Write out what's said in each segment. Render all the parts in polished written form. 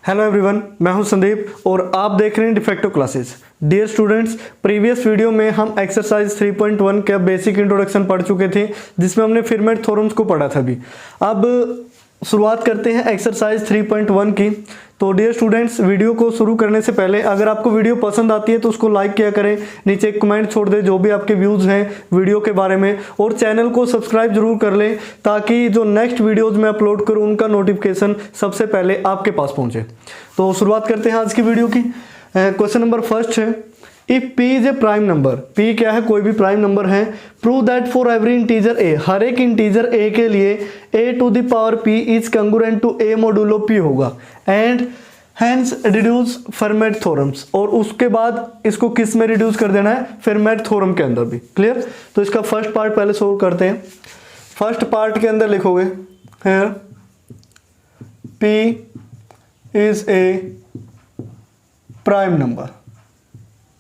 Hello everyone, मैं हूं संदीप और आप देख रहे हैं defective classes. Dear students, previous video में हम एक्सरसाइज 3.1 का बेसिक इंट्रोडक्शन पढ़ चुके थे, जिसमें हमने फिरमेट थ्योरम्स को पढ़ा था भी। अब शुरुआत करते हैं एक्सरसाइज 3.1 की। तो डियर स्टूडेंट्स, वीडियो को शुरू करने से पहले अगर आपको वीडियो पसंद आती है तो उसको लाइक किया करें, नीचे एक कमेंट छोड़ दें जो भी आपके व्यूज़ हैं वीडियो के बारे में, और चैनल को सब्सक्राइब जरूर कर लें ताकि जो नेक्स्ट वीडियोज़ मैं अपलोड करूं उनका नोटिफिकेशन सबसे पहले आपके पास पहुंचे। तो शुरुआत करते हैं आज की वीडियो की। क्वेश्चन नंबर फर्स्ट है, if p is a prime number, p क्या है, कोई भी प्राइम नंबर है, prove that for every integer a, हर एक इंटीजर a के लिए a to the power p is congruent to a modulo p होगा, and hence reduce Fermat theorems. और उसके बाद इसको किस में रिड्यूस कर देना है, फर्मेट थ्योरम के अंदर भी। क्लियर? तो इसका फर्स्ट पार्ट पहले सोल्व करते हैं। फर्स्ट पार्ट के अंदर लिखोगे here p is a prime number.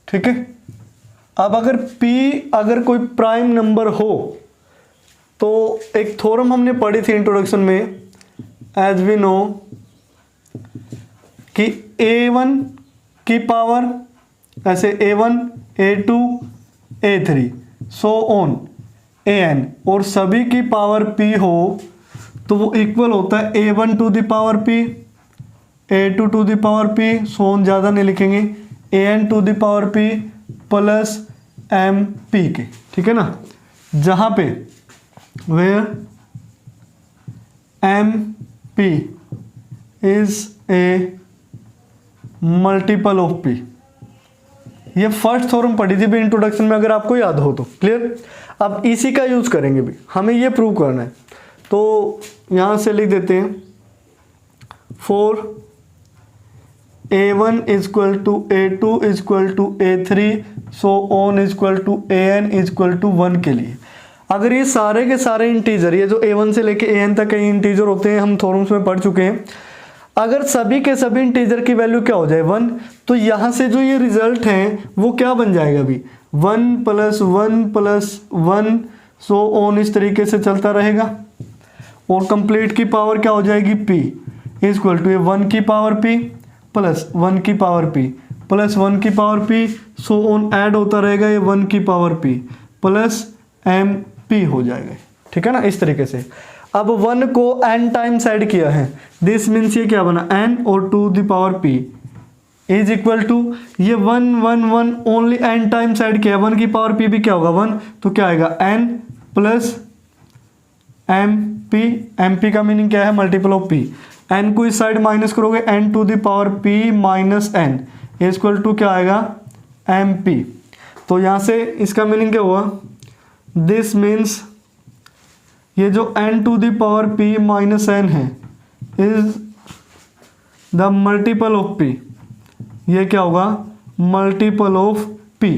ठीक है, अब अगर p अगर कोई प्राइम नंबर हो तो एक थ्योरम हमने पढ़ी थी इंट्रोडक्शन में, एज वी नो कि a1 की पावर ऐसे a1 a2 a3 so on an, और सभी की पावर p हो तो वो इक्वल होता है a1 to the power p, a2 to the power p, so on ज़्यादा नहीं लिखेंगे, an to the power p plus mp के। ठीक है ना, जहां पे where mp is a multiple of p। ये फर्स्ट थ्योरम पढ़ी थी भी इंट्रोडक्शन में, अगर आपको याद हो तो। क्लियर? अब इसी का यूज करेंगे भी, हमें ये प्रूव करना है। तो यहां से लिख देते हैं for a1 is equal to a2 is equal to a3 so on is equal to an is equal to 1 के लिए। अगर ये सारे के सारे इंटीजर, ये जो a1 से लेके an तक कई इंटीजर होते हैं, हम थ्योरम्स में पढ़ चुके हैं, अगर सभी के सभी इंटीजर की वैल्यू क्या हो जाए 1, तो यहां से जो ये रिजल्ट है वो क्या बन जाएगा अभी 1 प्लस 1 प्लस 1 सो ऑन, इस तरीके से चलता रहेगा। और कंप्लीट की पावर क्या हो जाएगी p इज इक्वल टू 1 की पावर p प्लस 1 की पावर p प्लस 1 की power p, so on add होता रहेगा, ये 1 की पावर p प्लस mp हो जाएगा। ठीक है ना, इस तरीके से। अब 1 को n टाइम्स ऐड किया है, दिस मीन्स ये क्या बना n और to the power p is equal to ये 1 1 1 ओनली n टाइम्स ऐड किया, 1 की पावर p भी क्या होगा 1, तो क्या आएगा n प्लस mp। mp का मीनिंग क्या है, मल्टीपल ऑफ p। n को इस साइड माइनस करोगे, n to the power p minus n is equal to क्या आएगा mp। तो यहां से इसका मीनिंग क्या हुआ, दिस मीन्स ये जो n to the power p minus n है is the multiple of p। ये क्या होगा, मल्टीपल ऑफ p।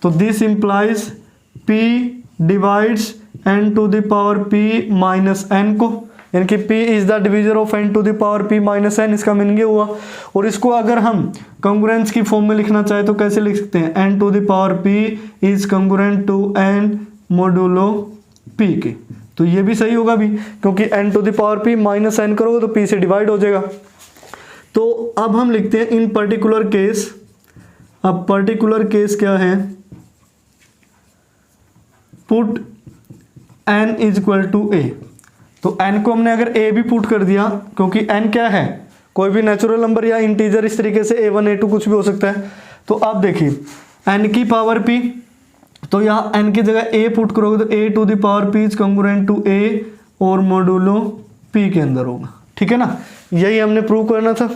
तो this implies p divides n to the power p minus n को, यानी कि p is the divisor of n to the power p minus n, इसका meaning हुआ। और इसको अगर हम कंग्रुएंस की फॉर्म में लिखना चाहे तो कैसे लिख सकते हैं, n to the power p is congruent to n modulo p के। तो ये भी सही होगा भी, क्योंकि n to the power p minus n करोगे तो p से डिवाइड हो जाएगा। तो अब हम लिखते हैं इन पर्टिकुलर केस। अब पर्टिकुलर केस क्या है, put n is equal to a। तो n को हमने अगर a भी पुट कर दिया, क्योंकि n क्या है, कोई भी नेचुरल नंबर या इंटीजर, इस तरीके से a1 a2 कुछ भी हो सकता है। तो आप देखिए n की पावर p, तो यहाँ n की जगह a पुट करोगे तो a to the power p is congruent to a और मॉड्यूलो p के अंदर होगा। ठीक है ना, यही हमने प्रूव करना था।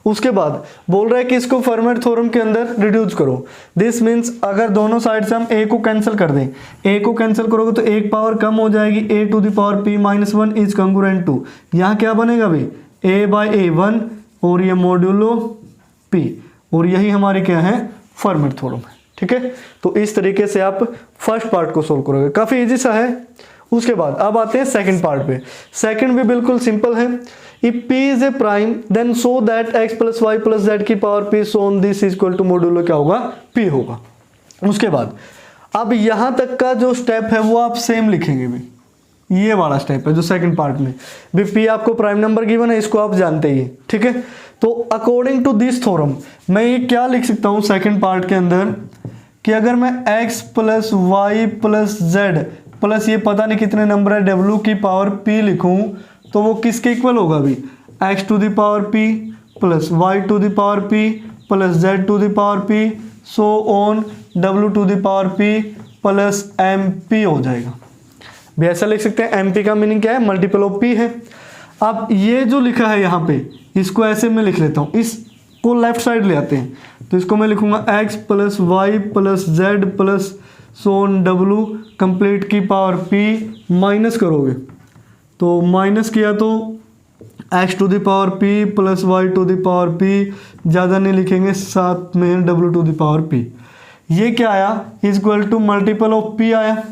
उसके बाद बोल रहा है कि इसको फर्मेट थ्योरम के अंदर रिड्यूस करो। दिस मीन्स अगर दोनों साइड से हम a को कैंसिल कर दें, a को कैंसिल करोगे तो एक पावर कम हो जाएगी, a to the power p minus 1 is congruent to, यहाँ क्या बनेगा भाई a बाई a1 और ये मॉड्यूलो p, और यही हमारी क्या है फर्मेट थ्योरम है। ठीक है, तो इस तरीके से आप फर्स्ट पार्ट को सोल्व करोगे, काफी इजी सा है। उसके बाद अब आते हैं सेकंड पार्ट पे। सेकंड भी बिल्कुल सिंपल है। If p is a prime then so that x plus y plus z की power p so on this is equal to modulo क्या होगा p होगा। उसके बाद अब यहां तक का जो स्टेप है वो आप सेम लिखेंगे भी, ये वाला स्टेप है जो सेकंड पार्ट में भी। p आपको प्राइम नंबर गिवन है, इसको आप जानते ही, ठीक है। तो अकॉर्डिंग टू दिस थ्योरम मैं ये क्या लिख सकता हूँ सेकंड पार्ट के अंदर कि अगर मैं x plus y plus z plus ये पता नहीं कितने नंबर है w की पावर p लिखूं तो वो किसके इक्वल होगा अभी x to the power p plus y to the power p plus z to the power p so on w to the power p plus mp हो जाएगा। भी ऐसा लिख सकते हैं, mp का मीनिंग क्या है, मल्टीपल ऑफ p है। अब ये जो लिखा है यहाँ पे इसको ऐसे मैं लिख लेता हूँ, इसको लेफ्ट साइड ले आते हैं तो इसको मैं लिखूंगा x plus y plus z plus so on w complete की पावर p माइनस करोगे तो माइनस किया तो x to the power p plus y to the power p, ज़्यादा नहीं लिखेंगे, साथ में w to the power p। ये क्या आया, is equal to multiple of p आया।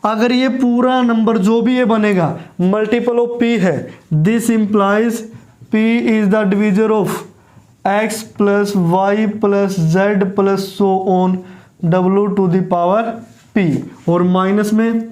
अगर ये पूरा नंबर जो भी ये बनेगा मल्टीपल ऑफ p है, this implies p is the divisor of x plus y plus z plus so on w to the power p, और माइनस में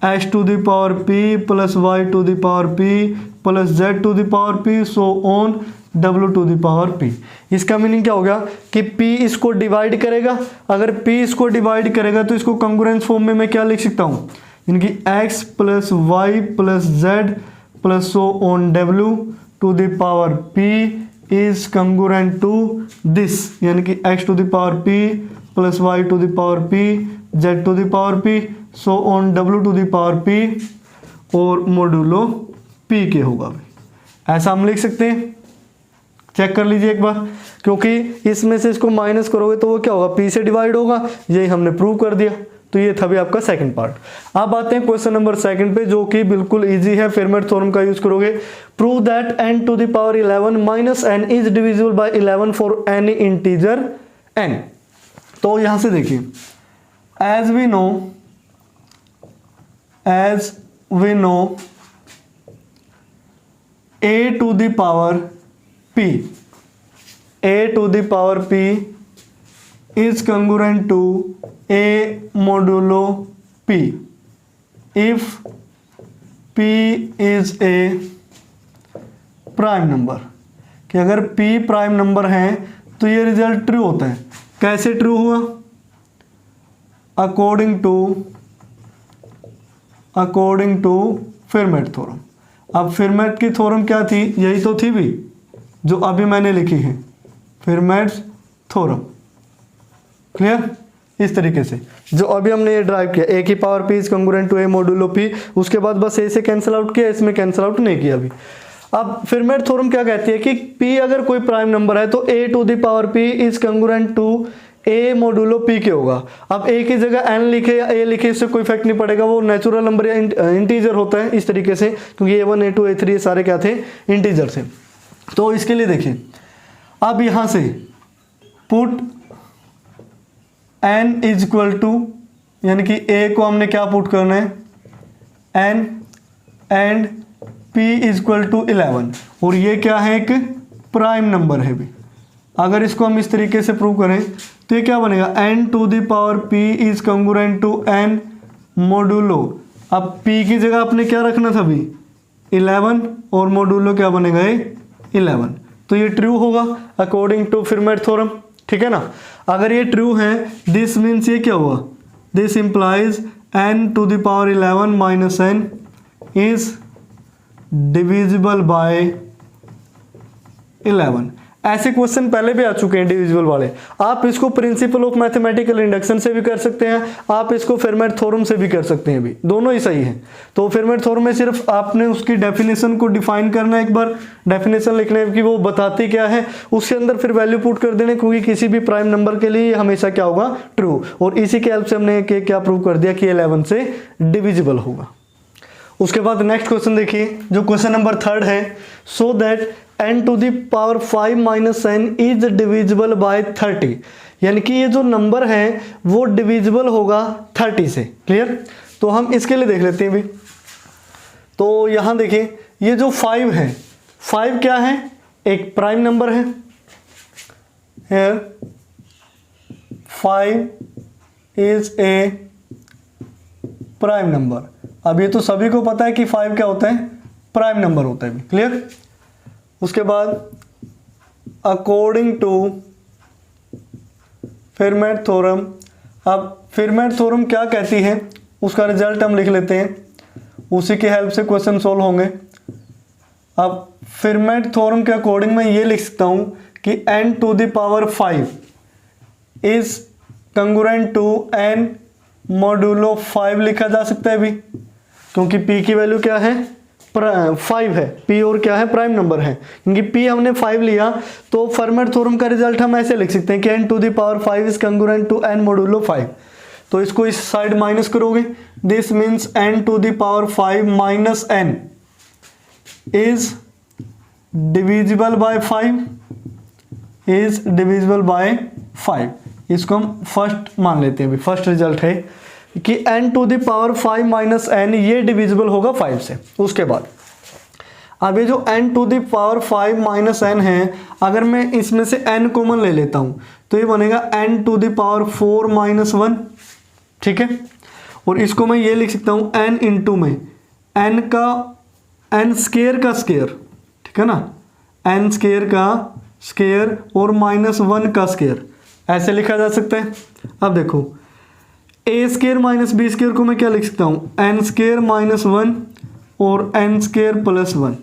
x to the power p plus y to the power p plus z to the power p so on w to the power p। इसका meaning क्या हो गया कि p इसको divide करेगा, अगर p इसको डिवाइड करेगा तो इसको कंग्रुएंस फॉर्म में मैं क्या लिख सकता हूँ, यानी कि x plus y plus z plus so on w to the power p is congruent to this, यानी कि x to the power p plus y to the power p z to the power p so on w to the power p और modulo p के होगा। ऐसा हम लिख सकते हैं, चेक कर लीजिए एक बार, क्योंकि इसमें से इसको माइनस करोगे तो वो क्या होगा, p से डिवाइड होगा, यही हमने प्रूव कर दिया। तो ये था भी आपका सेकंड पार्ट। अब आते हैं क्वेश्चन नंबर सेकंड पे, जो कि बिल्कुल इजी है, फेरमैट थ्योरम का यूज करोगे। Prove that n to the power 11 minus n is divisible by 11 for any integer n। तो यहां से देखिए, as we know a to the power p, a to the power p is congruent to a modulo p if p is a prime number, कि अगर p prime number है तो ये result true होता है। कैसे ट्रू हुआ, according to फेरमैट theorem. अब फेरमैट की थ्योरम क्या थी, यही तो थी भी जो अभी मैंने लिखी है, फेरमैट थ्योरम। क्लियर, इस तरीके से जो अभी हमने ये ड्राइव किया, a की power p is congruent to a modulo p, उसके बाद बस a से कैंसिल आउट किया, इसमें कैंसिल आउट नहीं किया अभी। अब फेरमैट थ्योरम क्या कहती है कि p अगर कोई प्राइम नंबर है तो a to the power p is congruent to a modulo p के होगा। अब a की जगह n लिखे या a लिखे, इससे कोई इफेक्ट नहीं पड़ेगा, वो नेचुरल नंबर या इंटीजर होता है इस तरीके से, क्योंकि a1 a2 a3 ये सारे क्या थे, इंटीजर थे। तो इसके लिए देखिए, अब यहां से put n is equal to, यानी कि a को हमने क्या पुट करना है, n and p is equal to 11, और ये क्या है, एक प्राइम नंबर है भी। अगर इसको हम इस तरीके से प्रूव करें तो ये क्या बनेगा, n to the power p is congruent to n modulo. अब p की जगह आपने क्या रखना था अभी, 11, और मोडुलो क्या बनेगा, ये 11। तो ये ट्रू होगा अकॉर्डिंग टू फेरमैट थ्योरम, ठीक है ना। अगर ये ट्रू है, दिस मीन्स ये क्या हुआ, this implies n to the power 11 minus n is divisible by 11। ऐसे क्वेश्चन पहले भी आ चुके हैं डिविजिबल वाले। आप इसको प्रिंसिपल ऑफ मैथमेटिकल इंडक्शन से भी कर सकते हैं, आप इसको फेरमैट थ्योरम से भी कर सकते हैं, भी दोनों ही सही है। तो फेरमैट थ्योरम में सिर्फ आपने उसकी डेफिनेशन को डिफाइन करना, एक बार डेफिनेशन लिखने की वो बताती क्या है, उसके अंदर फिर वैल्यू पुट कर देने, क्योंकि किसी भी प्राइम नंबर के लिए हमेशा क्या होगा, ट्रू। और इसी के हेल्प से हमने क्या प्रूव कर दिया कि 11 से डिविजिबल होगा। उसके बाद नेक्स्ट क्वेश्चन देखिए, जो क्वेश्चन नंबर थर्ड है, so that n to the power 5 minus n is divisible by 30, यानी कि ये जो नंबर है वो डिविजिबल होगा 30 से। क्लियर, तो हम इसके लिए देख लेते हैं भी। तो यहां देखिए, ये जो 5 है, 5 क्या है, एक प्राइम नंबर है। Here 5 is a prime number. अब ये तो सभी को पता है कि 5 क्या होता है, प्राइम नंबर होता है। क्लियर, उसके बाद अकॉर्डिंग टू फीरमैट थ्योरम। अब फीरमैट थ्योरम क्या कहती है उसका रिजल्ट हम लिख लेते हैं, उसी की हेल्प से क्वेश्चन सोल्व होंगे। अब फीरमैट थ्योरम के अकॉर्डिंग मैं ये लिख सकता हूं कि n to the power 5 is congruent to n modulo 5 लिखा जा सकता है भी, क्योंकि p की वैल्यू क्या है 5 है, p और क्या है प्राइम नंबर है, क्योंकि p हमने 5 लिया तो फीरमैट थ्योरम का रिजल्ट हम ऐसे लिख सकते हैं कि n to the power 5 is congruent to n modulo 5। तो इसको इस साइड माइनस करोगे, this means n to the power 5 minus n is divisible by 5, is divisible by 5। इसको हम फर्स्ट मान लेते हैं, फर्स्ट रिजल्ट है कि n to the power 5 minus n ये डिविजिबल होगा 5 से। उसके बाद अब ये जो n to the power 5 minus n है, अगर मैं इसमें से n कॉमन ले लेता हूं तो ये बनेगा n to the power 4 minus 1, ठीक है। और इसको मैं ये लिख सकता हूं n इंटू में n का n स्केयर का स्केयर, ठीक है ना, n स्केयर का स्केयर और माइनस 1 का स्केयर, ऐसे लिखा जा सकता है। अब देखो a square minus b square को मैं क्या लिख सकता हूँ n स्केयर माइनस 1 और n स्केयर प्लस 1,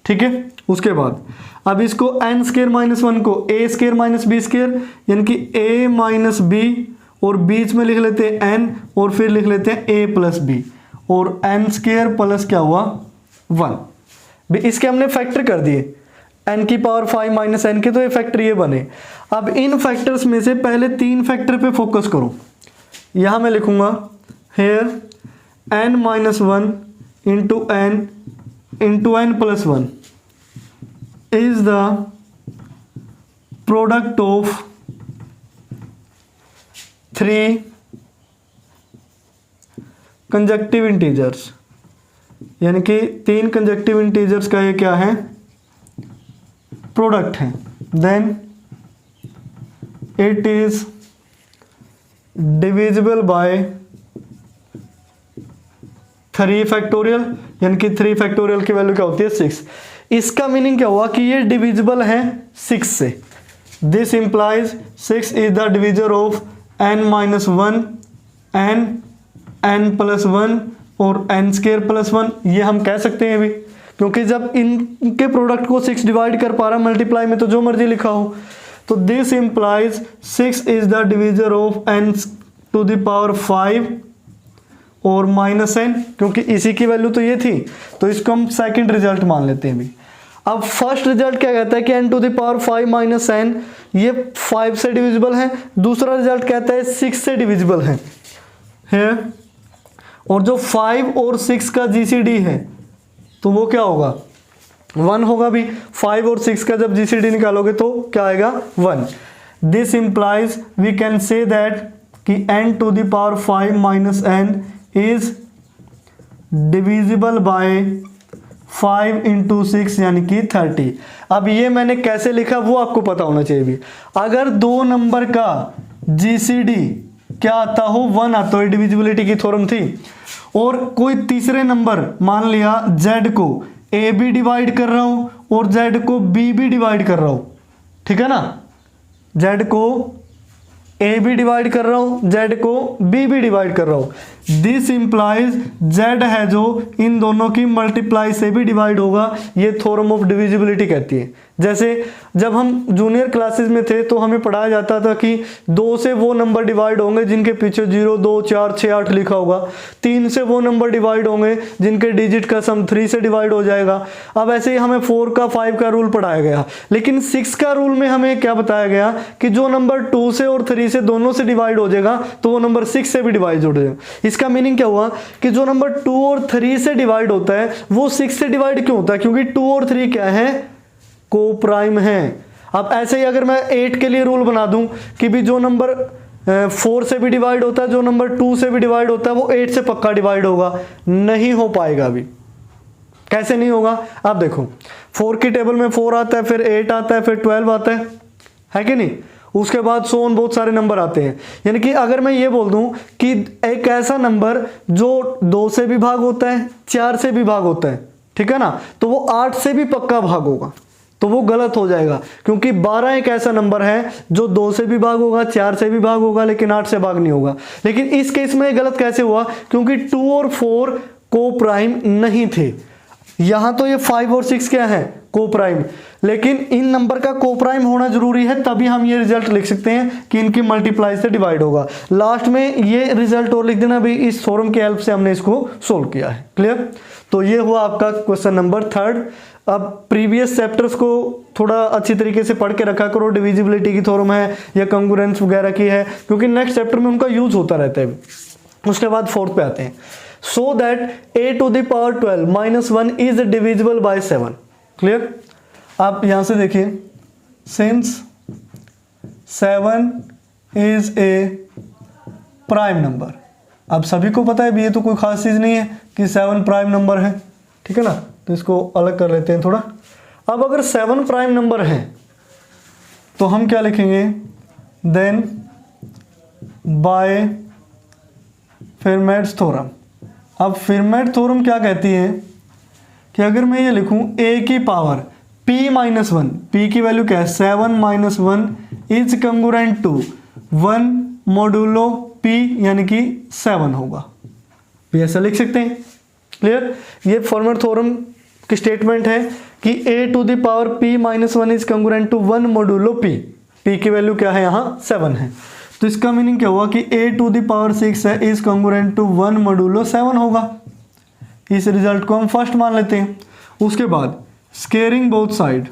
ठीक है। उसके बाद अब इसको n स्केयर माइनस 1 को a square minus b square यानी कि a माइनस बी और बीच में लिख लेते हैं n और फिर लिख लेते हैं a प्लस बी और n स्केयर प्लस क्या हुआ 1। इसके हमने फैक्टर कर दिए n की पावर 5 माइनस n के, तो ये फैक्टर ये बने। अब इन फैक्टर्स में से पहले 3 फैक्टर पे फोकस करो। यहां मैं लिखूंगा here n minus 1 into n plus 1 is the product of 3 consecutive integers, यानी कि 3 कंजक्टिव इंटीजर्स का ये क्या है प्रोडक्ट है। Then it is divisible by 3 factorial, यानी कि 3 फैक्टोरियल की वैल्यू क्या होती है 6। इसका मीनिंग क्या हुआ कि ये डिविजिबल है 6 से। This implies 6 is the divisor of n minus 1 n plus 1 और n स्केयर प्लस 1, ये हम कह सकते हैं भी, क्योंकि जब इनके प्रोडक्ट को 6 डिवाइड कर पा रहा मल्टीप्लाई में तो जो मर्जी लिखा हो। तो this implies 6 is the divisor of n to the power 5 और माइनस n, क्योंकि इसी की वैल्यू तो ये थी, तो इसको हम सेकंड रिजल्ट मान लेते हैं भी। अब फर्स्ट रिजल्ट क्या कहता है कि n to the power 5 minus n ये 5 से डिविजिबल है, दूसरा रिजल्ट कहता है 6 से डिविजिबल है और जो 5 और 6 का जीसीडी है तो वो क्या होगा 1 होगा भी। 5 और 6 का जब जीसीडी निकालोगे तो क्या आएगा 1। This implies we can say that कि n to the power 5 minus n is divisible by 5 into 6 यानी कि 30। अब ये मैंने कैसे लिखा वो आपको पता होना चाहिए भी। अगर 2 नंबर का जीसीडी क्या आता हो 1 आता हो, डिविजिबिलिटी की थ्योरम थी, और कोई तीसरे नंबर मान लिया z को a भी डिवाइड कर रहा हूं और z को b भी डिवाइड कर रहा हूं, ठीक है ना, z को a भी डिवाइड कर रहा हूं z को b भी डिवाइड कर रहा हूं। दिस इंप्लाइज z है जो इन दोनों की मल्टीप्लाई से भी डिवाइड होगा, ये थ्योरम ऑफ डिविजिबिलिटी कहती है। जैसे जब हम जूनियर क्लासेस में थे तो हमें पढ़ाया जाता था कि 2 से वो नंबर डिवाइड होंगे जिनके पीछे 0 2 4 6 8 लिखा होगा, 3 से वो नंबर डिवाइड होंगे जिनके डिजिट का सम 3 से डिवाइड हो जाएगा। अब ऐसे ही हमें 4 का 5 का रूल पढ़ाया गया, लेकिन 6 का रूल में हमें क्या बताया गया कि जो नंबर 2 से और 3 से दोनों से डिवाइड हो जाएगा तो वो नंबर 6 से भी डिवाइड हो जाएगा। इसका मीनिंग क्या हुआ कि जो नंबर 2 और 3 से डिवाइड होता है वो 6 से डिवाइड क्यों होता है, क्योंकि 2 और 3 क्या है को प्राइम है। अब ऐसे ही अगर मैं 8 के लिए रूल बना दूं कि भी जो नंबर 4 से भी डिवाइड होता है, जो नंबर 2 से भी डिवाइड होता है वो 8 से पक्का डिवाइड होगा, नहीं हो पाएगा अभी। कैसे नहीं होगा, अब देखो 4 की टेबल में 4 आता है, फिर 8 आता है, फिर 12 आता है कि नहीं, उसके बाद सोन बहुत सारे नंबर आते हैं। यानी कि अगर मैं ये बोल दूं कि एक ऐसा नंबर जो 2 से भी भाग होता है, 4 से भी भाग होता है, ठीक है ना, तो वो 8 से भी पक्का भाग होगा, तो वो गलत हो जाएगा, क्योंकि 12 एक ऐसा नंबर है जो 2 से भी भाग होगा, 4 से भी भाग होगा, लेकिन 8 से भाग नहीं होगा। लेकिन इस केस में गलत कैसे हुआ, क्योंकि 2 और 4 को प्राइम नहीं थे। यहां तो ये 5 और 6 क्या है, को प्राइम, लेकिन इन नंबर का को प्राइम होना जरूरी है, तभी हम ये रिजल्ट लिख सकते हैं कि इनकी मल्टीप्लाई से डिवाइड होगा। लास्ट में ये रिजल्ट और लिख देना, भाई इस थ्योरम की हेल्प से हमने इसको सोल्व किया है। क्लियर? तो ये हुआ आपका क्वेश्चन नंबर 3। अब प्रीवियस चैप्टर्स को थोड़ा अच्छी तरीके से पढ़ के रखा करो, डिविजिबिलिटी की थ्योरम है या कंग्रुएंस वगैरह की है, क्योंकि नेक्स्ट चैप्टर में उनका यूज होता रहता है। उसके बाद 4th पे आते हैं। So that a to the power 12 minus 1 is divisible by 7। Clear? आप यहां से देखिए, since 7 is a prime number. अब सभी को पता है, ये तो कोई खास चीज नहीं है कि 7 प्राइम नंबर है, ठीक है ना, तो इसको अलग कर लेते हैं थोड़ा। अब अगर 7 प्राइम नंबर है तो हम क्या लिखेंगे, देन बाय फेरमैट्स थ्योरम। अब फेरमैट थ्योरम क्या कहती है कि अगर मैं ये लिखूं a की पावर p माइनस 1, p की वैल्यू क्या है 7 minus 1 is congruent to 1 modulo p, यानी कि 7 होगा, भी ऐसा लिख सकते हैं। क्लियर? ये फॉर्मेट थ्योरम की स्टेटमेंट है कि a to the power p minus 1 is congruent to 1 modulo p। p की वैल्यू क्या है, यहाँ 7 है, तो इसका मीनिंग क्या हुआ कि a टू द पावर 6 है इज कंग्रुएंट टू 1 मॉड्यूलो 7 होगा। इस रिजल्ट को हम फर्स्ट मान लेते हैं। उसके बाद स्केयरिंग बोथ साइड,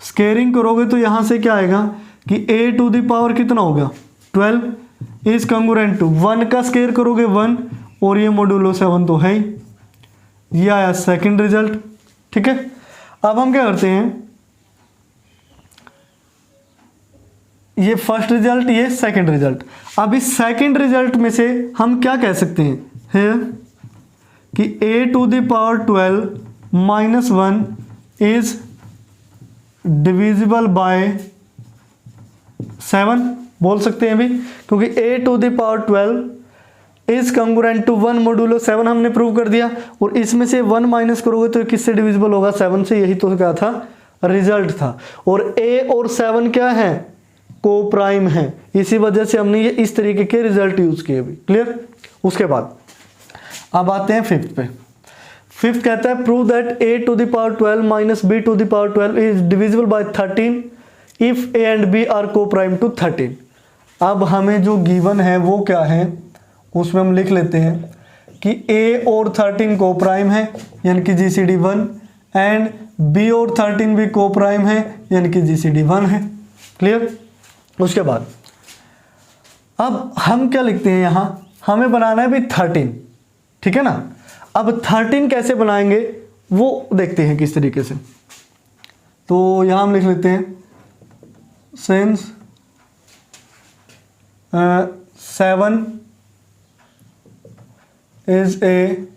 स्केयरिंग करोगे तो यहां से क्या आएगा कि a टू द पावर कितना हो गया 12 इज कंग्रुएंट टू 1 का स्केयर करोगे 1, और ये मॉड्यूलो 7 तो है ही। ये आया सेकंड रिजल्ट। ठीक है, अब हम क्या करते हैं, ये फर्स्ट रिजल्ट, ये सेकंड रिजल्ट। अब इस सेकंड रिजल्ट में से हम क्या कह सकते हैं है कि a to the power 12 minus 1 is divisible by 7 बोल सकते हैं भी, क्योंकि a to the power 12 is congruent to 1 modulo 7 हमने प्रूव कर दिया, और इसमें से 1 माइनस करोगे तो किससे डिविजिबल होगा 7 से, यही तो क्या था रिजल्ट था। और a और 7 क्या है, को प्राइम है, इसी वजह से हमने ये इस तरीके के रिजल्ट यूज किए भी। क्लियर? उसके बाद अब आते हैं 5th पे। 5th कहता है prove that a to the power 12 minus b to the power 12 is divisible by 13 if a and b are coprime to 13। अब हमें जो गिवन है वो क्या है, उसमें हम लिख लेते हैं कि a और 13 को प्राइम है, यानी कि GCD 1, एंड b और 13 भी को प्राइम है, यानी कि GCD 1 है। क्लियर? उसके बाद अब हम क्या लिखते हैं, यहां हमें बनाना है भी 13, ठीक है ना। अब 13 कैसे बनाएंगे वो देखते हैं किस तरीके से। तो यहां हम लिख लेते हैं since 7 is a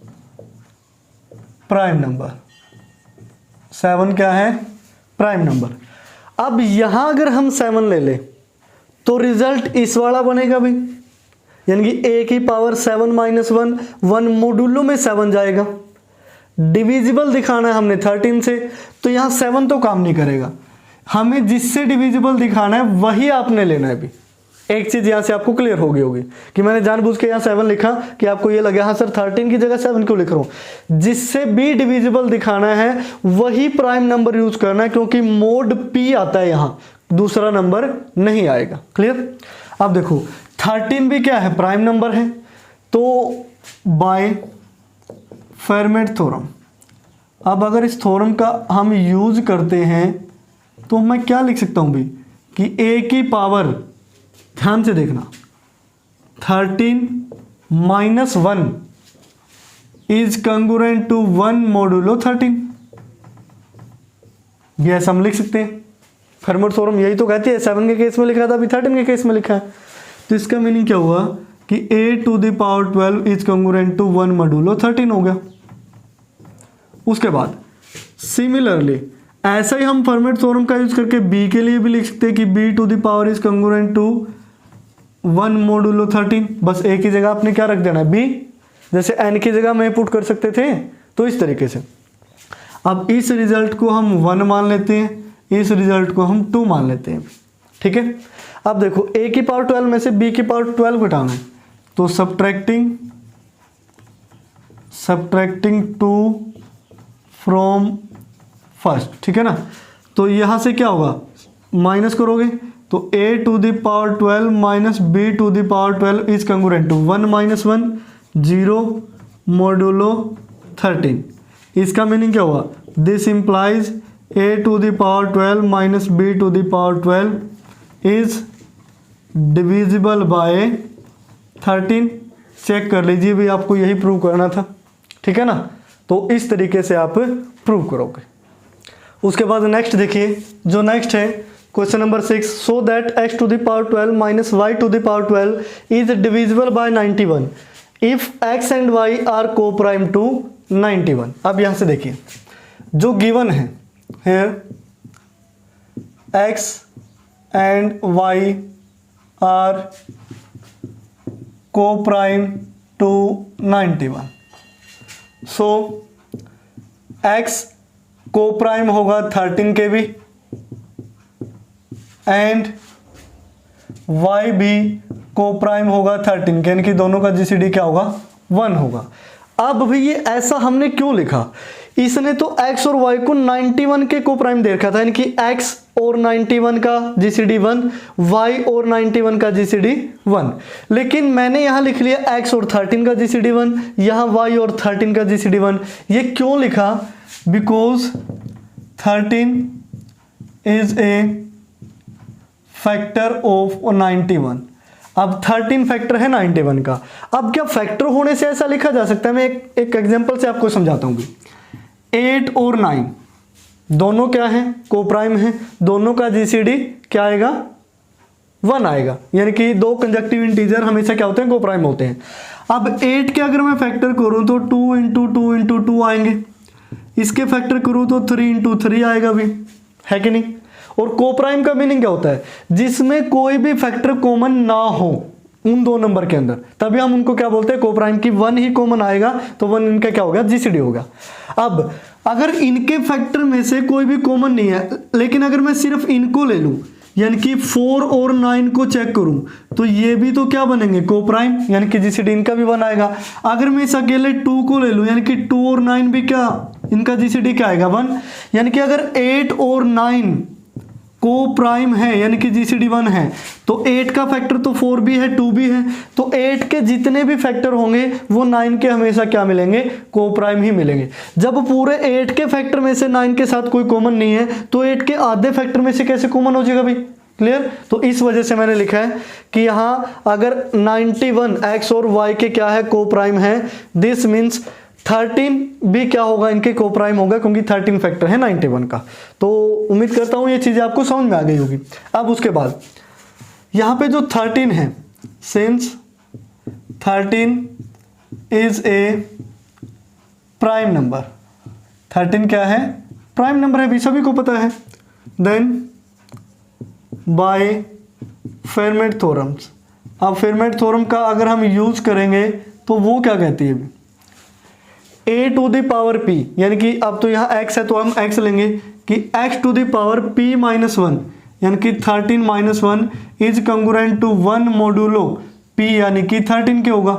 prime number. 7 क्या है, प्राइम नंबर। अब यहां अगर हम 7 ले ले तो रिजल्ट इस वाला बनेगा भी, यानी कि a की पावर 7 माइनस 1 मॉड्यूलो में 7 जाएगा। डिविजिबल दिखाना है हमने 13 से, तो यहाँ 7 तो काम नहीं करेगा, हमें जिससे डिविजिबल दिखाना है वही आपने लेना है भी। एक चीज यहाँ से आपको क्लियर हो गई होगी कि मैंने जानबूझ के यहाँ 7 लिखा कि आपको ये लगे हाँ सर 13 की जगह 7 क्यों लिख रहा हूँ। जिससे भी डिविजिबल दिखाना है वही प्राइम नंबर यूज करना है, क्योंकि मोड p आता है, यहाँ दूसरा नंबर नहीं आएगा। क्लियर? अब देखो 13 भी क्या है, प्राइम नंबर है, तो बाय फेरमैट थ्योरम। अब अगर इस थ्योरम का हम यूज करते हैं तो मैं क्या लिख सकता हूं भी कि a की पावर, ध्यान से देखना, 13 minus 1 is congruent to 1 modulo 13। ये ऐसा हम लिख सकते हैं। फेरमैट थ्योरम यही तो कहती है, 7 के केस में लिखा था, अभी 13 के केस में लिखा है। तो इसका मीनिंग क्या हुआ कि a to the power 12 is congruent to 1 modulo 13 हो गया। उसके बाद सिमिलरली ऐसा ही हम फेरमैट थ्योरम का यूज करके b के लिए भी लिख सकते हैं कि b to the power is congruent to 1 modulo 13। बस a की जगह आपने क्या रख देना है, b, जैसे n की जगह में पुट कर सकते थे, तो इस तरीके से। अब इस रिजल्ट को हम 1 मान लेते हैं, इस रिजल्ट को हम 2 मान लेते हैं, ठीक है। अब देखो a की पावर 12 में से b की पावर 12 घटाना है, तो सब्ट्रैक्टिंग 2 फ्रॉम फर्स्ट, ठीक है ना। तो यहाँ से क्या होगा, माइनस करोगे तो a to the power 12 minus b to the power 12 is congruent to 1 minus 1 0 modulo 13। इसका मीनिंग क्या हुआ, this implies a to the power 12 minus b to the power 12 is divisible by 13। Check कर लीजिए भी, आपको यही प्रूव करना था, ठीक है ना। तो इस तरीके से आप प्रूव करोगे। उसके बाद नेक्स्ट देखिए, जो नेक्स्ट है question number 6, so that x to the power 12 minus y to the power 12 is divisible by 91 if x and y are coprime to 91। अब यहां से देखिए जो गिवन है here x and y are coprime to 91, so x coprime होगा 13 के भी and y भी को प्राइम होगा 13 के, यानी कि दोनों का जीसीडी क्या होगा 1 होगा। अब भी ये ऐसा हमने क्यों लिखा, इसने तो x और y को 91 के को प्राइम दे रखा था, यानी कि x और 91 का जीसीडी 1, y और 91 का जीसीडी 1, लेकिन मैंने यहां लिख लिया x और 13 का जीसीडी 1, यहां y और 13 का जीसीडी 1। ये क्यों लिखा, because 13 is a factor of 91। अब 13 फैक्टर है 91 का। अब क्या फैक्टर होने से ऐसा लिखा जा सकता है, मैं एक एग्जांपल से आपको समझाता हूँ। 8 और 9 दोनों क्या है, को प्राइम है, दोनों का जीसीडी क्या आएगा 1 आएगा, यानी कि दो कंजक्टिव इंटीजर हमेशा क्या होते हैं, को प्राइम होते हैं। अब 8 के अगर मैं फैक्टर करूँ तो 2 इंटू 2 इंटू 2 आएंगे, इसके फैक्टर करूँ तो 3 इंटू 3 आएगा भी, है कि नहीं। और को प्राइम का मीनिंग क्या होता है, जिसमें कोई भी फैक्टर कॉमन ना हो उन दो नंबर के अंदर, तभी हम उनको क्या बोलते हैं, को प्राइम की 1 ही कॉमन आएगा तो 1 इनका क्या होगा, जीसीडी होगा। अब अगर इनके फैक्टर में से कोई भी कॉमन नहीं है, लेकिन अगर मैं सिर्फ इनको ले लूं, यानी कि 4 और 9 को चेक करूं, तो ये भी तो क्या बनेंगे, को प्राइम, यानी कि जीसीडी इनका भी 1 आएगा। अगर मैं इस अकेले 2 को ले लूं, यानी कि 2 और 9 भी क्या, इनका जीसीडी क्या आएगा 1, यानी कि अगर 8 और 9 को प्राइम है, यानी कि जीसीडी 1 है, तो 8 का फैक्टर तो 4 भी है 2 भी है, तो 8 के जितने भी फैक्टर होंगे वो 9 के हमेशा क्या मिलेंगे, को प्राइम ही मिलेंगे। जब पूरे 8 के फैक्टर में से 9 के साथ कोई कॉमन नहीं है, तो 8 के आधे फैक्टर में से कैसे कॉमन हो जाएगा भाई, क्लियर। तो इस वजह से मैंने लिखा है कि यहाँ अगर 91 x और y के क्या है, को प्राइम है, दिस मीन्स 13 भी क्या होगा, इनके को प्राइम होगा, क्योंकि 13 फैक्टर है 91 का। तो उम्मीद करता हूं ये चीजें आपको समझ में आ गई होगी। अब उसके बाद यहां पे जो 13 है, since 13 is a prime number, 13 क्या है, प्राइम नंबर है भी, सभी को पता है। देन बाय फेरमेट थ्योरम्स, अब फेरमेट थ्योरम का अगर हम यूज करेंगे तो वो क्या कहती है, a to the power p, यानी कि अब तो यहाँ x है तो हम x लेंगे कि x to the power p minus 1, यानी कि 13 minus 1 is congruent to 1 modulo p, यानी कि 13 के होगा।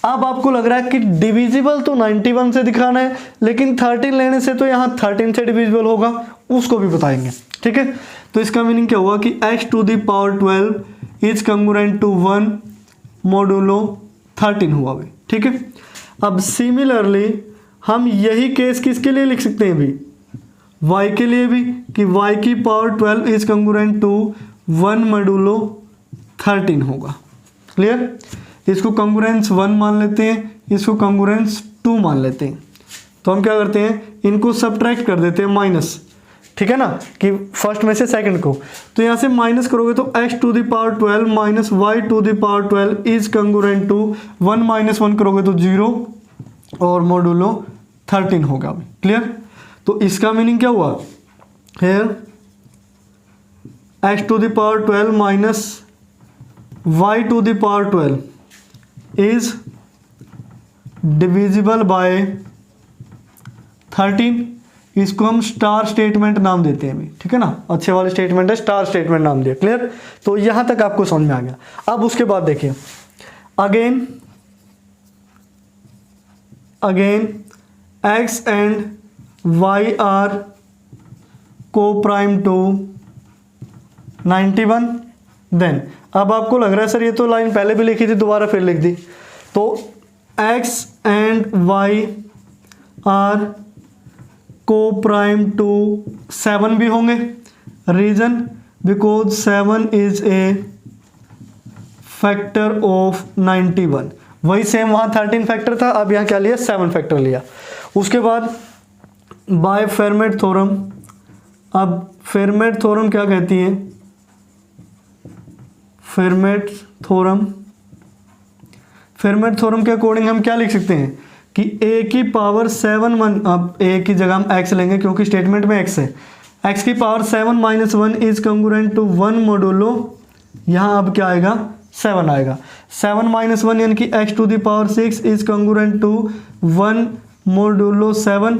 अब आपको लग रहा है कि डिविजिबल तो 91 से दिखाना है, लेकिन 13 लेने से तो यहाँ 13 से डिविजिबल होगा, उसको भी बताएंगे, ठीक है। तो इसका मीनिंग क्या हुआ कि x to the power 12 is congruent to 1 modulo 13 हुआ भी, ठीक है। अब सिमिलरली हम यही केस किसके लिए लिख सकते हैं भी, y के लिए भी, कि y की power 12 is congruent to 1 modulo 13 होगा, क्लियर। इसको कंग्रुएंस 1 मान लेते हैं, इसको कंग्रुएंस 2 मान लेते हैं। तो हम क्या करते हैं, इनको सब्ट्रैक्ट कर देते हैं माइनस, ठीक है ना, कि फर्स्ट में से सेकंड को। तो यहाँ से माइनस करोगे तो x to the power 12 minus y to the power 12 is congruent to 1 minus 1 करोगे तो 0 और मोडुलो 13 होगा, क्लियर। तो इसका मीनिंग क्या हुआ, here x to the power 12 minus y to the power 12 is divisible by 13, इसको हम स्टार स्टेटमेंट नाम देते हैं अभी, ठीक है ना, अच्छे वाले स्टेटमेंट है, स्टार स्टेटमेंट नाम दिया। क्लियर? तो यहां तक आपको समझ में आ गया। अब उसके बाद देखिए, again x and y are coprime to 91। Then अब आपको लग रहा है सर ये तो लाइन पहले भी लिखी थी, दोबारा फिर लिख दी। तो x and y are coprime to 7 भी होंगे। Reason because 7 is a factor of 91। वही सेम वहां 13 फैक्टर था, अब यहां क्या लिया, 7 फैक्टर लिया। उसके बाद बाय फेरमेट थ्योरम। अब फेरमेट थ्योरम क्या कहती है, फेरमेट थ्योरम के अकॉर्डिंग हम क्या लिख सकते हैं कि a की पावर 7 अब a की जगह हम x लेंगे क्योंकि स्टेटमेंट में x है। x की power 7 - 1 is congruent to 1 modulo, यहाँ अब क्या आएगा, 7 आएगा। 7 - 1 यानी कि x to the power 6 is congruent to 1 modulo 7।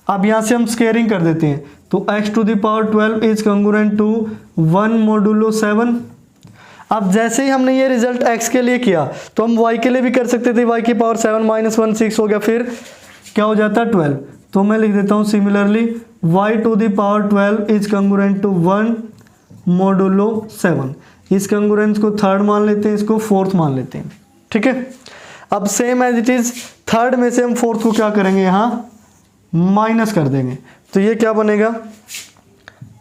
अब यहाँ से हम स्केयरिंग कर देते हैं, तो x to the power 12 is congruent to 1 modulo 7। अब जैसे ही हमने ये रिजल्ट x के लिए किया तो हम y के लिए भी कर सकते थे। y की पावर 7 - 1 6 हो गया, फिर क्या हो जाता है 12। तो मैं लिख देता हूँ similarly y to the power 12 is congruent to 1 modulo 7। इस कंग्रुएंस को थर्ड मान लेते हैं, इसको फोर्थ मान लेते हैं, ठीक है। अब same as it is third में से हम फोर्थ को क्या करेंगे, यहाँ माइनस कर देंगे। तो ये क्या बनेगा,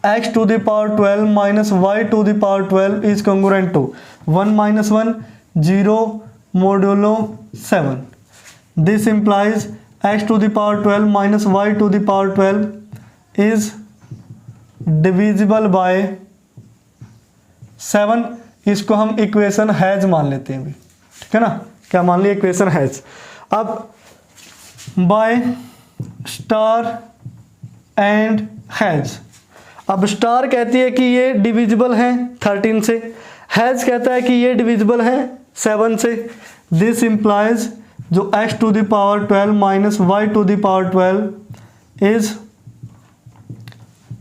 x to the power 12 minus y to the power 12 is congruent to 1 - 1 0 modulo 7। This implies x to the power 12 minus y to the power 12 is divisible by 7। इसको हम इक्वेशन हैज मान लेते हैं अभी, ठीक है ना, क्या मान लिया, इक्वेशन हैज। अब बाय स्टार एंड हैज। अब स्टार कहती है कि ये डिविजिबल है 13 से, हैज कहता है कि ये डिविजिबल है 7 से। दिस इंप्लाइज जो x to the power 12 minus y to the power 12 is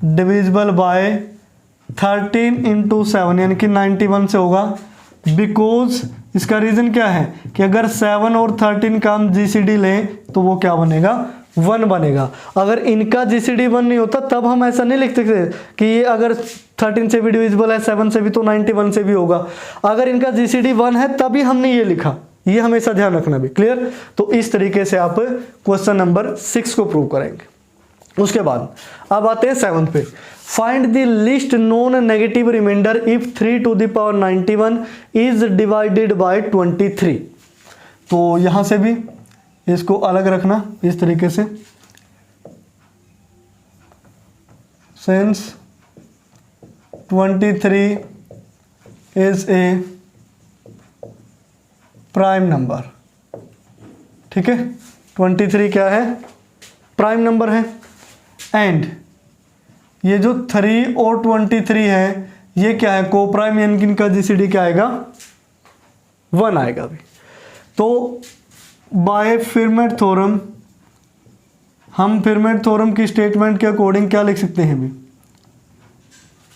divisible by 13 into 7 यानी कि 91 से होगा। बिकॉज इसका रीजन क्या है कि अगर 7 और 13 का हम GCD लें तो वो क्या बनेगा, 1 बनेगा। अगर इनका GCD 1 नहीं होता तब हम ऐसा नहीं लिख सकते कि ये अगर 13 से भी डिविजिबल है 7 से भी तो 91 से भी होगा। अगर इनका GCD 1 है तभी हमने ये लिखा, ये हमेशा ध्यान रखना भी। क्लियर? तो इस तरीके से आप क्वेश्चन नंबर 6 को प्रूव करेंगे। उसके बाद अब आते हैं 7th पे। Find the least non negative remainder if 3 to the power 91 is divided by 23। तो यहां से भी इसको अलग रखना इस तरीके से, since 23 is a prime number, ठीक है, 23 क्या है, प्राइम नंबर है। एंड ये जो 3 और 23 है ये क्या है, को प्राइम, यानी कि इनका GCD क्या आएगा, 1 आएगा अभी। तो बाय फेरमेट थ्योरम, हम फेरमेट थ्योरम की स्टेटमेंट के अकॉर्डिंग क्या लिख सकते हैं अभी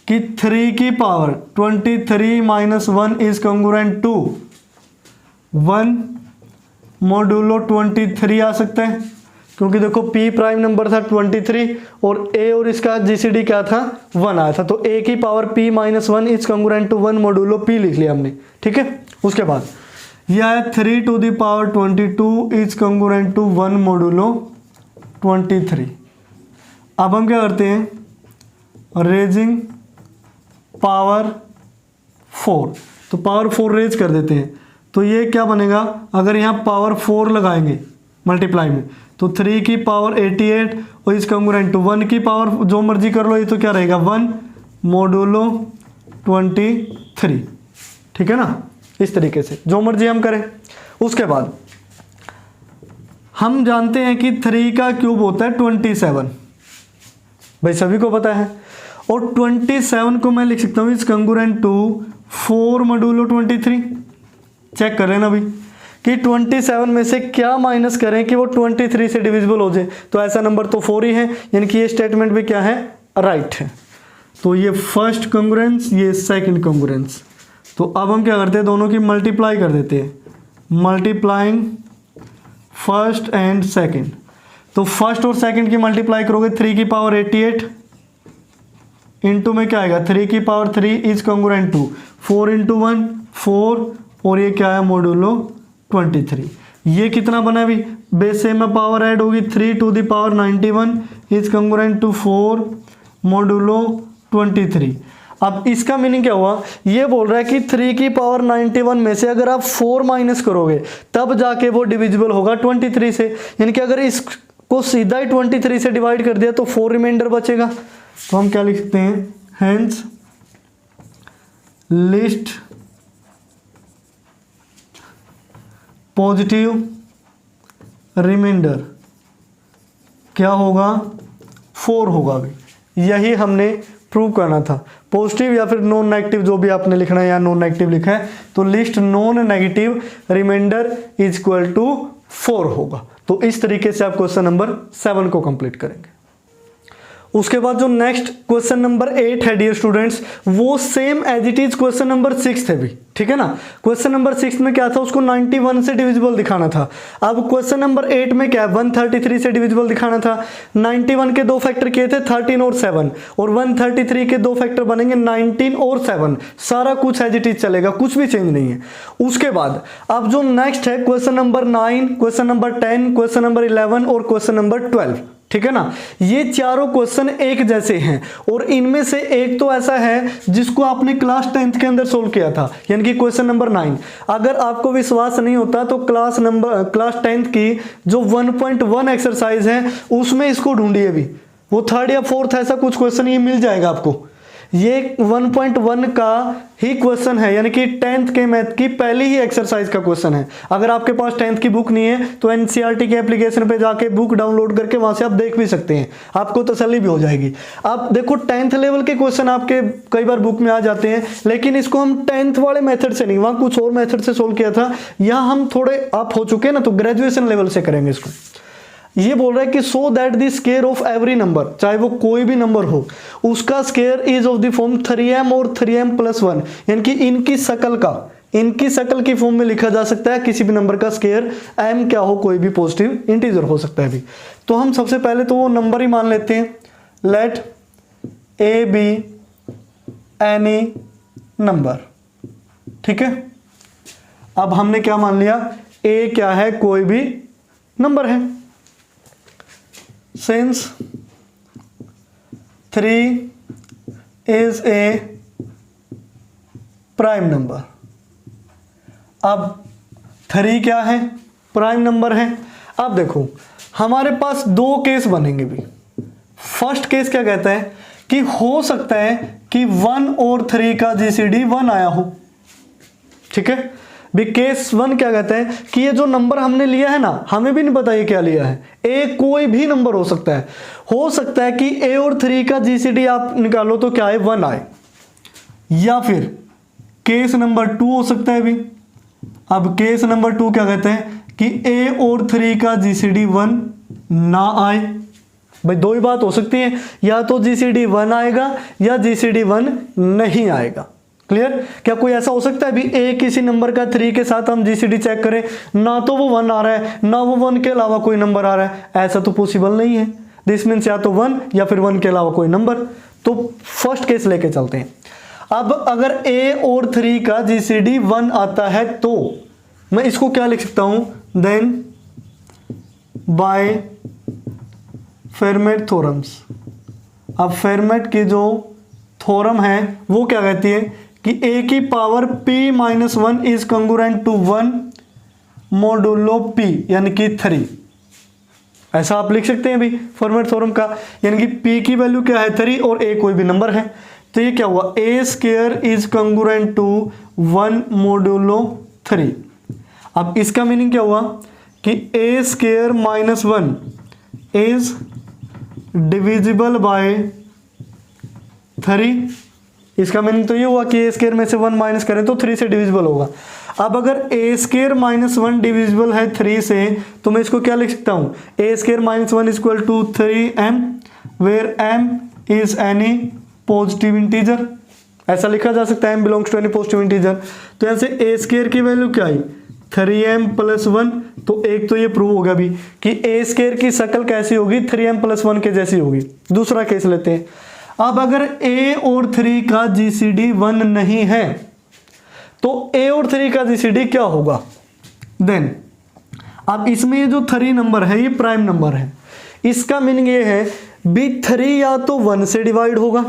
कि 3 की power 23 minus 1 is congruent to 1 modulo 23 आ सकता है, क्योंकि देखो P प्राइम नंबर था 23 और A और इसका GCD क्या था, 1 आया था। तो A की power P minus 1 is congruent to 1 modulo P लिख लिया हमने, ठीक है। उसके बाद यह है 3 to the power 22 is congruent to 1 modulo 23। अब हम क्या करते हैं, रेजिंग पावर 4, तो पावर 4 रेज कर देते हैं। तो ये क्या बनेगा, अगर यहाँ पावर 4 लगाएंगे मल्टीप्लाई में तो 3 की पावर 88 और इज कंग्रुएंट टू 1 की पावर जो मर्जी कर लो, ये तो क्या रहेगा 1 मोडुलो 23, ठीक है ना। इस तरीके से जो मर्जी हम करें। उसके बाद हम जानते हैं कि 3 का क्यूब होता है 27, भाई सभी को पता है। और 27 को मैं लिख सकता हूँ is congruent to 4 modulo 23। Check कर लेना भाई कि 27 में से क्या माइनस करें कि वो 23 से डिविजिबल हो जाए, तो ऐसा नंबर तो 4 ही है, यानी कि ये स्टेटमेंट भी क्या है, राइट है। तो ये फर्स्ट कॉन्ग्रुएंस, ये सेकंड कॉन्ग्रुएंस। तो अब हम क्या करते हैं, दोनों की मल्टीप्लाई कर देते हैं, मल्टीप्लाइंग फर्स्ट एंड सेकंड। तो फर्स्ट और सेकंड की मल्टीप्लाई करोगे 3 की पावर 88 इंटू में क्या आएगा 3 की power 3 is congruent to 4 into 1 4, और ये क्या है मॉड्यूलो 23। ये कितना बना अभी, बेस से में पावर ऐड होगी 3 to the power 91 is congruent to 4 modulo 23। अब इसका मीनिंग क्या हुआ, ये बोल रहा है कि 3 की पावर 91 में से अगर आप 4 माइनस करोगे तब जाके वो डिविजिबल होगा 23 से, यानी कि अगर इसको सीधा ही 23 से डिवाइड कर दिया तो 4 रिमाइंडर बचेगा। तो हम क्या लिख सकते हैं, हेंस लिस्ट पॉजिटिव रिमाइंडर क्या होगा, 4 होगा। भी यही हमने प्रूव करना था, पॉजिटिव या फिर नॉन नेगेटिव जो भी आपने लिखना है, या नॉन नेगेटिव लिखा है तो least non negative remainder is equal to 4 होगा। तो इस तरीके से आप क्वेश्चन नंबर 7 को कंप्लीट करेंगे। उसके बाद जो नेक्स्ट क्वेश्चन नंबर 8 है डियर स्टूडेंट्स, वो same as it is question number 6 है भी, ठीक है ना। क्वेश्चन नंबर 6 में क्या था, उसको 91 से डिविजिबल दिखाना था। अब क्वेश्चन नंबर 8 में क्या 133 से डिविजिबल दिखाना था। 91 के दो फैक्टर किए थे 13 और 7, और 133 के दो फैक्टर बनेंगे 19 और 7। सारा कुछ एज इट इज चलेगा, कुछ भी चेंज नहीं है। उसके बाद अब जो नेक्स्ट है question number 9, question number 10, question number 11 और क्वेश्चन नंबर 12, ठीक है ना। ये चारों क्वेश्चन एक जैसे हैं, और इनमें से एक तो ऐसा है जिसको आपने क्लास 10th के अंदर सोल्व किया था, यानी कि क्वेश्चन नंबर 9। अगर आपको विश्वास नहीं होता तो क्लास 10th की जो 1.1 एक्सरसाइज है उसमें इसको ढूंढिए, भी वो 3rd या 4th ऐसा कुछ क्वेश्चन ये मिल जाएगा आपको। ये 1.1 का ही क्वेश्चन है, यानी कि 10th के मैथ की पहली ही एक्सरसाइज का क्वेश्चन है। अगर आपके पास 10th की बुक नहीं है तो एनसीईआरटी के एप्लीकेशन पे जाके बुक डाउनलोड करके वहां से आप देख भी सकते हैं, आपको तसल्ली भी हो जाएगी। आप देखो 10th लेवल के क्वेश्चन आपके कई बार बुक में आ जाते हैं, लेकिन इसको हम 10th वाले मेथड से नहीं, वहां कुछ और मेथड से सोल्व किया था। यहाँ हम थोड़े आप हो चुके हैं ना, तो ग्रेजुएशन लेवल से करेंगे इसको। ये बोल रहा है कि सो that the square of every number, चाहे वो कोई भी नंबर हो, उसका square is of the form 3m और 3m+1, यानी कि इनकी शकल की फॉर्म में लिखा जा सकता है किसी भी नंबर का स्क्वायर। m क्या हो, कोई भी पॉजिटिव इंटीजर हो सकता है भी। तो हम सबसे पहले तो वो नंबर ही मान लेते हैं, let a be any number, ठीक है। अब हमने क्या मान लिया, a क्या है, कोई भी नंबर है। Since 3 is a prime number. अब 3 क्या है, प्राइम नंबर है। अब देखो हमारे पास दो केस बनेंगे भी। फर्स्ट केस क्या कहता है कि हो सकता है कि 1 और 3 का जीसीडी 1 आया हो, ठीक है। भी केस 1 क्या कहता है कि ये जो नंबर हमने लिया है ना, हमें भी नहीं पता ये क्या लिया है, ए कोई भी नंबर हो सकता है। हो सकता है कि ए और 3 का जीसीडी आप निकालो तो क्या है, 1 आए। या फिर केस नंबर 2 हो सकता है भी। अब केस नंबर 2 क्या कहते हैं कि ए और 3 का जीसीडी 1 ना आए। भाई दो ही बात हो सकती है, या तो जीसीडी 1 आएगा या जीसीडी 1 नहीं आएगा। क्लियर। क्या कोई ऐसा हो सकता है भी ए किसी नंबर का 3 के साथ हम जीसीडी चेक करें, ना तो वो 1 आ रहा है ना वो 1 के अलावा कोई नंबर आ रहा है, ऐसा तो पॉसिबल नहीं है। दिस मीन्स या तो 1 या फिर 1 के अलावा कोई नंबर। तो फर्स्ट केस लेके चलते हैं। अब अगर ए और 3 का जीसीडी 1 आता है तो मैं इसको क्या लिख सकता हूं, देन बाय फेरमेट थ्योरम्स। अब फेरमेट की जो थ्योरम है वो क्या कहती है कि a की power p-1 is congruent to 1 modulo p, यानी कि 3। ऐसा आप लिख सकते हैं भी फॉर्मेट थ्योरम का, यानी कि p की वैल्यू क्या है 3 और a कोई भी नंबर है। तो ये क्या हुआ, a square is congruent to 1 modulo 3। अब इसका मीनिंग क्या हुआ कि a square -1 is divisible by 3 इसका मीनिंग तो ये हुआ कि ए स्क्वायर में से 1 माइनस करें तो 3 से डिविजिबल होगा। अब अगर ए स्क्वायर माइनस 1 डिविजिबल है 3 से, तो मैं इसको क्या लिख सकता हूँ, a square minus 1 equal to 3m where m is any positive integer, ऐसा लिखा जा सकता है, m belongs to any positive integer. तो यहाँ से ए स्क्वायर की वैल्यू क्या आई 3m प्लस 1, तो एक तो ये प्रूव होगा भी कि ए स्क्वायर की शक्ल कैसी होगी 3m प्लस 1 के जैसी होगी। दूसरा केस लेते हैं। अब अगर a और 3 का जीसीडी 1 नहीं है तो a और 3 का जीसीडी क्या होगा देन। अब इसमें ये जो 3 नंबर है ये प्राइम नंबर है, इसका मीनिंग ये है भी 3 या तो 1 से डिवाइड होगा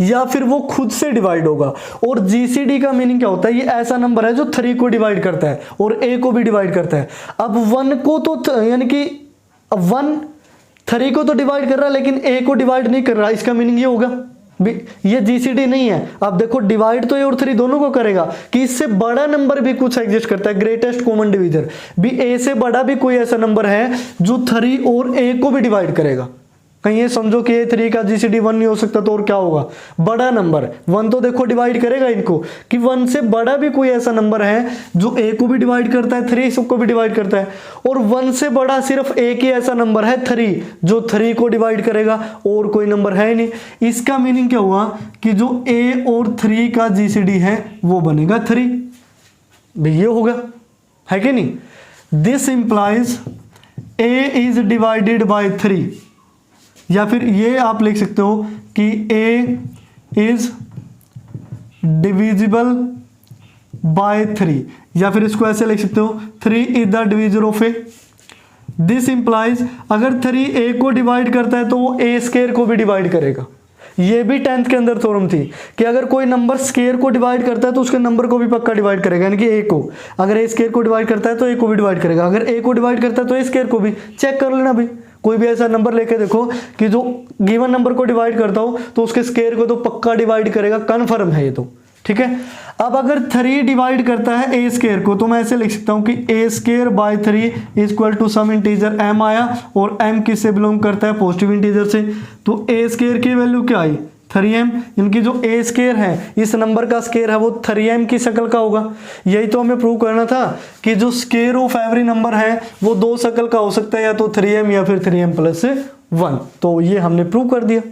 या फिर वो खुद से डिवाइड होगा। और जीसीडी का मीनिंग क्या होता है, ये ऐसा नंबर है जो 3 को डिवाइड करता है और a को भी डिवाइड करता है। अब 1 को तो यानी कि 1 3 को तो डिवाइड कर रहा है लेकिन a को डिवाइड नहीं कर रहा, इसका मीनिंग ये होगा ये जीसीडी नहीं है। अब देखो डिवाइड तो a और 3 दोनों को करेगा कि इससे बड़ा नंबर भी कुछ एग्जिस्ट करता है, ग्रेटेस्ट कॉमन डिवीजर भी a से बड़ा भी कोई ऐसा नंबर है जो 3 और a को भी डिवाइड करेगा। कहीं ये समझो कि a3 का जीसीडी 1 नहीं हो सकता तो और क्या होगा, बड़ा नंबर 1 तो देखो डिवाइड करेगा इनको, कि 1 से बड़ा भी कोई ऐसा नंबर है जो a को भी डिवाइड करता है 3 सबको भी डिवाइड करता है, और 1 से बड़ा सिर्फ एक ही ऐसा नंबर है 3 जो 3 को डिवाइड करेगा और कोई नंबर है ही नहीं। इसका मीनिंग क्या हुआ कि जो a और 3 का जीसीडी है वो बनेगा 3, ये होगा है कि नहीं। This implies a is divided bye 3, या फिर ये आप लिख सकते हो कि a इज डिविजिबल बाय 3, या फिर इसको ऐसे लिख सकते हो 3 is the divisor of a। This implies अगर 3 a को डिवाइड करता है तो वो a स्क्वायर को भी डिवाइड करेगा। ये भी 10th के अंदर थ्योरम थी कि अगर कोई नंबर स्क्वायर को डिवाइड करता है तो उसके नंबर को भी पक्का डिवाइड करेगा, यानी कि a को, अगर a स्क्वायर को डिवाइड करता है तो a को भी डिवाइड करेगा, अगर a को डिवाइड करता है तो a स्क्वायर को भी। चेक कर लेना भी, कोई भी ऐसा नंबर लेके देखो कि जो गिवन नंबर को डिवाइड करता हो तो उसके स्क्वायर को तो पक्का डिवाइड करेगा, कन्फर्म है ये तो, ठीक है। अब अगर 3 डिवाइड करता है a स्क्वायर को तो मैं ऐसे लिख सकता हूँ कि a square by 3 equal to some integer m आया, और m किससे बिलोंग करता है, पॉजिटिव इंटीजर से। तो a स्क्वायर की वैल्यू क्या आई 3m, इनकी जो a स्क्वायर है इस नंबर का स्क्वायर है वो 3m की शक्ल का होगा। यही तो हमें प्रूव करना था कि जो स्क्वायर ऑफ एवरी नंबर है वो 2 शक्ल का हो सकता है, या तो 3m या फिर 3m प्लस 1। तो ये हमने प्रूव कर दिया,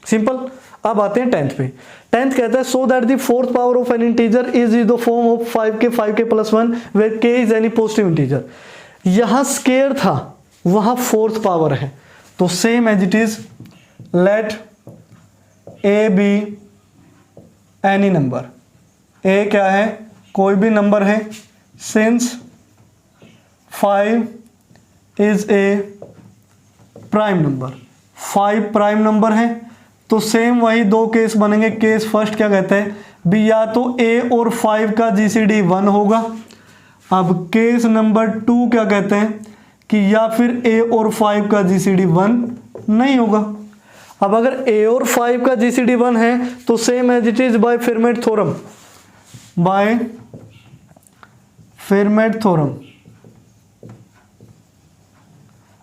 सिंपल। अब आते हैं 10th पे। 10th कहता है so that the fourth power of an integer is the form of 5k plus 1 where k is any positive integer. यहाँ स्क्वायर था वहाँ फोर्थ पावर है, तो same as it is let a be any number. A क्या है, कोई भी number है, since 5 is a prime number, 5 prime number है तो सेम वही 2 केस बनेंगे। केस फर्स्ट क्या कहता है भी या तो a और 5 का जीसीडी 1 होगा। अब केस नंबर 2 क्या कहते हैं कि या फिर a और 5 का जीसीडी 1 नहीं होगा। अब अगर a और 5 का जीसीडी 1 है तो same as it is by Fermat theorem, by Fermat theorem.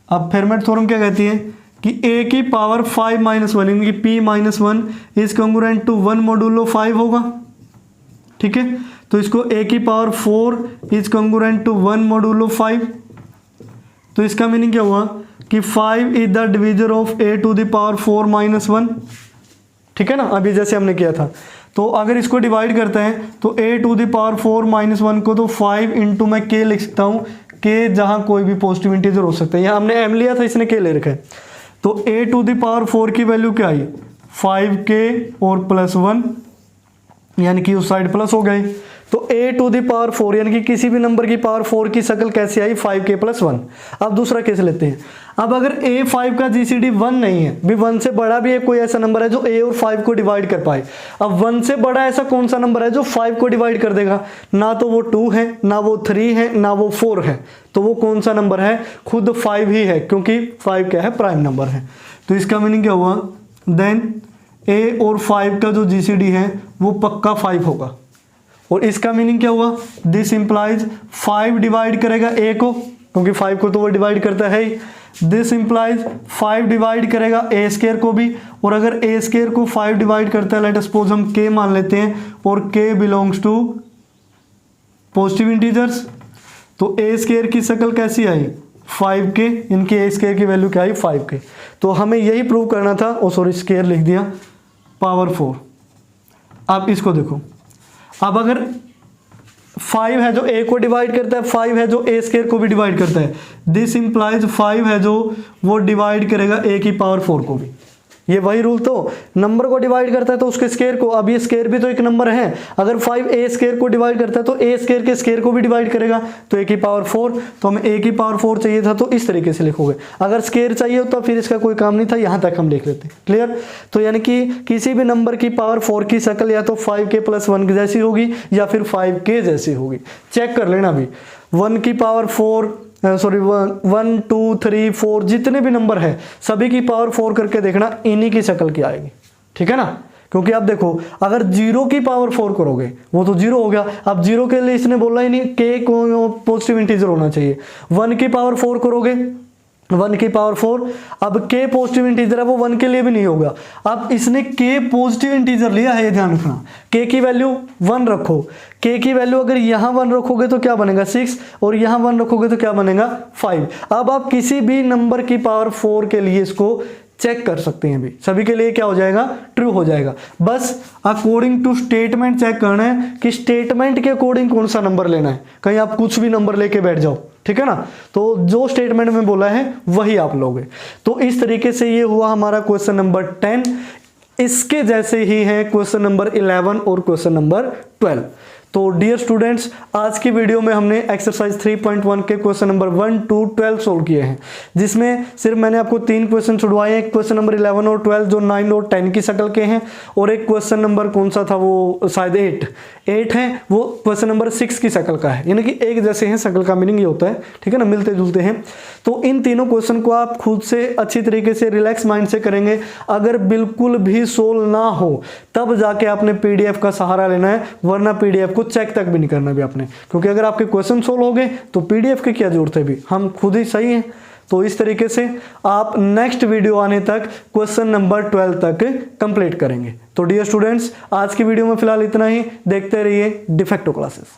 अब फेरमेट थ्योरम क्या कहती है कि a की पावर 5 माइनस 1 यानी कि p minus 1 is congruent to 1 modulo 5 होगा, ठीक है। तो इसको a की power 4 is congruent to 1 modulo 5। तो इसका मीनिंग क्या हुआ कि 5 is the divisor of a to the power 4 minus 1, ठीक है ना, अभी जैसे हमने किया था। तो अगर इसको डिवाइड करते हैं तो a to the power 4 minus 1 को तो 5 इंटू मैं k लिख सकता हूँ, k जहाँ कोई भी पॉजिटिव इंटीजर हो सकता है। यहाँ हमने m लिया था, इसने k ले रखा है। तो a टू द पावर 4 की वैल्यू क्या आई 5k और प्लस 1, यानी कि उस साइड प्लस हो गए। तो a टू द पावर 4 यानी कि किसी भी नंबर की पावर 4 की शक्ल कैसे आई 5k प्लस 1। अब दूसरा केस लेते हैं। अब अगर a 5 का जीसीडी 1 नहीं है, भी 1 से बड़ा भी एक कोई ऐसा नंबर है जो a और 5 को डिवाइड कर पाए। अब 1 से बड़ा ऐसा कौन सा नंबर है जो 5 को डिवाइड कर देगा, ना तो वो 2 है, ना वो 3 है, ना वो 4 है। तो वो कौन सा नंबर है, खुद 5 ही है, क्योंकि 5 क्या है, प्राइम नंबर है। तो इसका मीनिंग क्या हुआ, देन a और 5 का जो जीसीडी है वो पक्का 5 होगा। और इसका मीनिंग क्या हुआ, दिस इंप्लाइज 5 डिवाइड करेगा a को, क्योंकि 5 को तो वो डिवाइड करता है ही, दिस इंप्लाइज 5 डिवाइड करेगा ए स्केयर को भी, और अगर ए स्केयर को 5 डिवाइड करता है, लेट सपोज हम के मान लेते हैं और के बिलोंग्स टू पॉजिटिव इंटीजर्स, तो ए स्केयर की शक्ल कैसी आई 5k, इनकी ए स्केयर की वैल्यू क्या आई 5k। तो हमें यही प्रूव करना था, ओ सॉरी स्केयर लिख दिया, पावर 4। अब इसको देखो, अब अगर 5 है जो a को डिवाइड करता है, 5 है जो a स्केयर को भी डिवाइड करता है, दिस इंप्लाइज 5 है जो वो डिवाइड करेगा a की पावर 4 को भी। ये वही रूल, तो नंबर को डिवाइड करता है तो उसके स्केयर को, अब ये स्केयर भी तो एक नंबर है, अगर 5 a स्केयर को डिवाइड करता है तो a स्केयर के स्केयर को भी डिवाइड करेगा, तो a की पावर 4, तो हमें a की पावर 4 चाहिए था तो इस तरीके से लिखोगे। अगर स्केयर चाहिए होता फिर इसका कोई काम नहीं था, यहाँ तक हम लिख लेते। क्लियर? तो यानी कि किसी भी नंबर की पावर 4 की शक्ल या तो 5k + 1 जैसी होगी या फिर 5k जैसी होगी। चेक कर लेना भी, 1 की पावर 4 सॉरी 1 2 3 4 जितने भी नंबर है सभी की पावर 4 करके देखना, इन्हीं की शक्ल की आएगी। ठीक है ना? क्योंकि अब देखो अगर 0 की पावर 4 करोगे वो तो 0 हो गया, अब 0 के लिए इसने बोला ही नहीं, k को पॉजिटिव इंटीजर होना चाहिए। 1 की पावर 4 करोगे, 1 की पावर 4, अब k पॉजिटिव इंटीजर है वो 1 के लिए भी नहीं होगा। अब इसने k पॉजिटिव इंटीजर लिया है, ये ध्यान रखना, k की वैल्यू 1 रखो, k की वैल्यू अगर यहाँ 1 रखोगे तो क्या बनेगा 6, और यहाँ 1 रखोगे तो क्या बनेगा 5। अब आप किसी भी नंबर की पावर 4 के लिए इसको चेक कर सकते हैं भी, सभी के लिए क्या हो जाएगा ट्रू हो जाएगा। बस अकॉर्डिंग टू स्टेटमेंट चेक करना है कि स्टेटमेंट के अकॉर्डिंग कौन सा नंबर लेना है, कहीं आप कुछ भी नंबर लेके बैठ जाओ। ठीक है ना? तो जो स्टेटमेंट में बोला है वही आप लोगे। तो इस तरीके से ये हुआ हमारा क्वेश्चन नंबर 10। इसके जैसे ही है क्वेश्चन नंबर 11 और क्वेश्चन नंबर 12। तो डियर स्टूडेंट्स, आज की वीडियो में हमने एक्सरसाइज 3.1 के क्वेश्चन नंबर 1 to 12 सोल्व किए हैं, जिसमें सिर्फ मैंने आपको 3 क्वेश्चन छुड़वाए हैं। क्वेश्चन नंबर 11 और 12 जो 9 और 10 की शक्ल के हैं, और एक क्वेश्चन नंबर कौन सा था वो शायद 8 है, वो क्वेश्चन नंबर 6 की शक्ल का है, यानी कि एक जैसे हैं, शक्ल का मीनिंग ये होता है। ठीक है ना? मिलते जुलते हैं। तो इन तीनों क्वेश्चन को आप खुद से अच्छी तरीके से रिलैक्स माइंड से करेंगे। अगर बिल्कुल भी सोल्व ना हो तब जाके आपने पीडीएफ का सहारा लेना है, वरना पीडीएफ को चेक तक भी नहीं करना भी आपने, क्योंकि अगर आपके क्वेश्चन सोल्व हो गए तो पीडीएफ की क्या जरूरत है भी, हम खुद ही सही हैं। तो इस तरीके से आप नेक्स्ट वीडियो आने तक क्वेश्चन नंबर 12 तक कंप्लीट करेंगे। तो डियर स्टूडेंट्स, आज की वीडियो में फिलहाल इतना ही। देखते रहिए डिफेक्टो क्लासेस।